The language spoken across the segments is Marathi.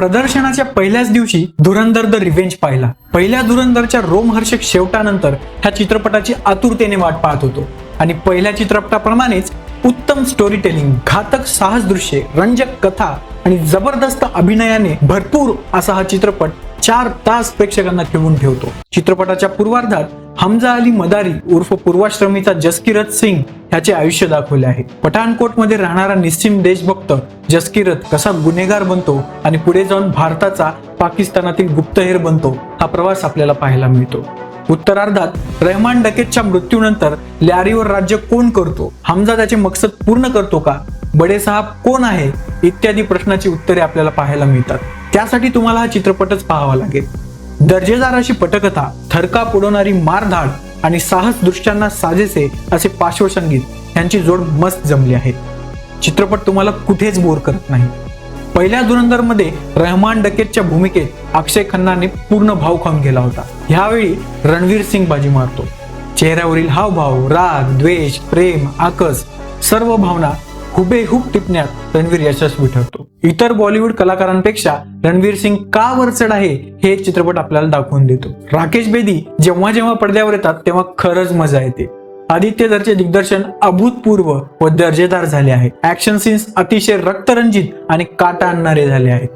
प्रदर्शनाच्या पहिल्याच दिवशी धुरंधर द रिव्हेंज पाहिला. पहिल्या धुरंधरच्या रोमहर्षक शेवटानंतर ह्या चित्रपटाची आतुरतेने वाट पाहत होतो आणि पहिल्या चित्रपटाप्रमाणेच उत्तम स्टोरी टेलिंग, घातक साहस दृश्ये, रंजक कथा आणि जबरदस्त अभिनयाने भरपूर असा हा चित्रपट 4 तास प्रेक्षकांना खिळवून ठेवतो. चित्रपटाच्या पूर्वार्धात हमजा अली मदारी उर्फ पूर्वाश्रमीचा जसकिरत सिंग ह्याचे आयुष्य दाखवले आहे. पठाणकोटमध्ये राहणारा निस्सीम देशभक्त जसकिरत कसा गुन्हेगार बनतो आणि पुढे जाऊन भारताचा पाकिस्तानातील गुप्तहेर बनतो हा प्रवास आपल्याला पाहायला मिळतो. उत्तरार्धात रहमान डकेतच्या मृत्यूनंतर लॅरीवर राज्य कोण करतो, हमजा त्याचे मकसद पूर्ण करतो का, बडे साहब कोण आहे इत्यादी प्रश्नाची उत्तरे आपल्याला पाहायला मिळतात. त्यासाठी तुम्हाला हा चित्रपटच पाहावा लागेल. दर्जेदार अशी पटकथा, थरकाप उडवणारी मारधाड आणि साहस दृश्यांना साजेसे असे पार्श्वसंगीत यांची जोड मस्त जमली आहे. चित्रपट तुम्हाला कुठेच बोर करत नाही. पहिल्या धुरंधरमध्ये रहमान डकेतच्या भूमिकेत अक्षय खन्नाने पूर्ण भाव खाऊन गेला होता. ह्यावेळी रणवीर सिंग बाजी मारतो. चेहऱ्यावरील हावभाव, राग, द्वेष, प्रेम, आकस सर्व भावना हुबेहूब टिपण्यात रणवीर यशस्वी ठरतो. इतर बॉलिवूड कलाकारांपेक्षा रणवीर सिंग का वरचढ आहे हे चित्रपट आपल्याला दाखवून देतो. राकेश बेदी जेव्हा जेव्हा पडद्यावर येतात तेव्हा खरंच मजा येते. आदित्य धरचे दिग्दर्शन अभूतपूर्व व दर्जेदार झाले आहे. ऍक्शन सीन्स अतिशय रक्तरंजित आणि काटा आणणारे झाले आहेत.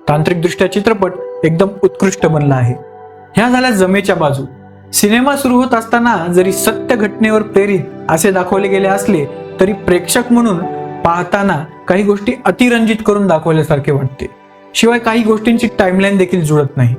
तांत्रिकदृष्ट्या चित्रपट एकदम उत्कृष्ट बनला आहे. ह्या झाल्या जमेच्या बाजू. सिनेमा सुरू होत असताना जरी सत्य घटनेवर प्रेरित असे दाखवले गेले असले तरी प्रेक्षक म्हणून पाहताना काही गोष्टी अतिरंजित करून दाखवल्यासारखे वाटते. शिवाय काही गोष्टींची टाइमलाईन देखील जुळत नाही.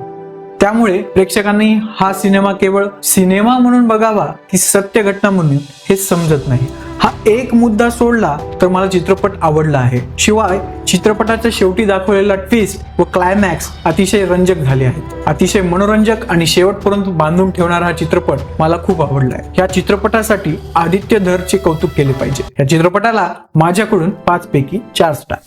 त्यामुळे प्रेक्षकांनी हा सिनेमा केवळ सिनेमा म्हणून बघावा की सत्य घटना म्हणून हे समजत नाही. हा एक मुद्दा सोडला तर मला चित्रपट आवडला आहे. शिवाय चित्रपटाच्या शेवटी दाखवलेला ट्विस्ट व क्लायमॅक्स अतिशय रंजक झाले आहेत. अतिशय मनोरंजक आणि शेवटपर्यंत बांधून ठेवणारा हा चित्रपट मला खूप आवडला आहे. या चित्रपटासाठी आदित्य धरचे कौतुक केले पाहिजे. या चित्रपटाला माझ्याकडून 5 पैकी 4 स्टार.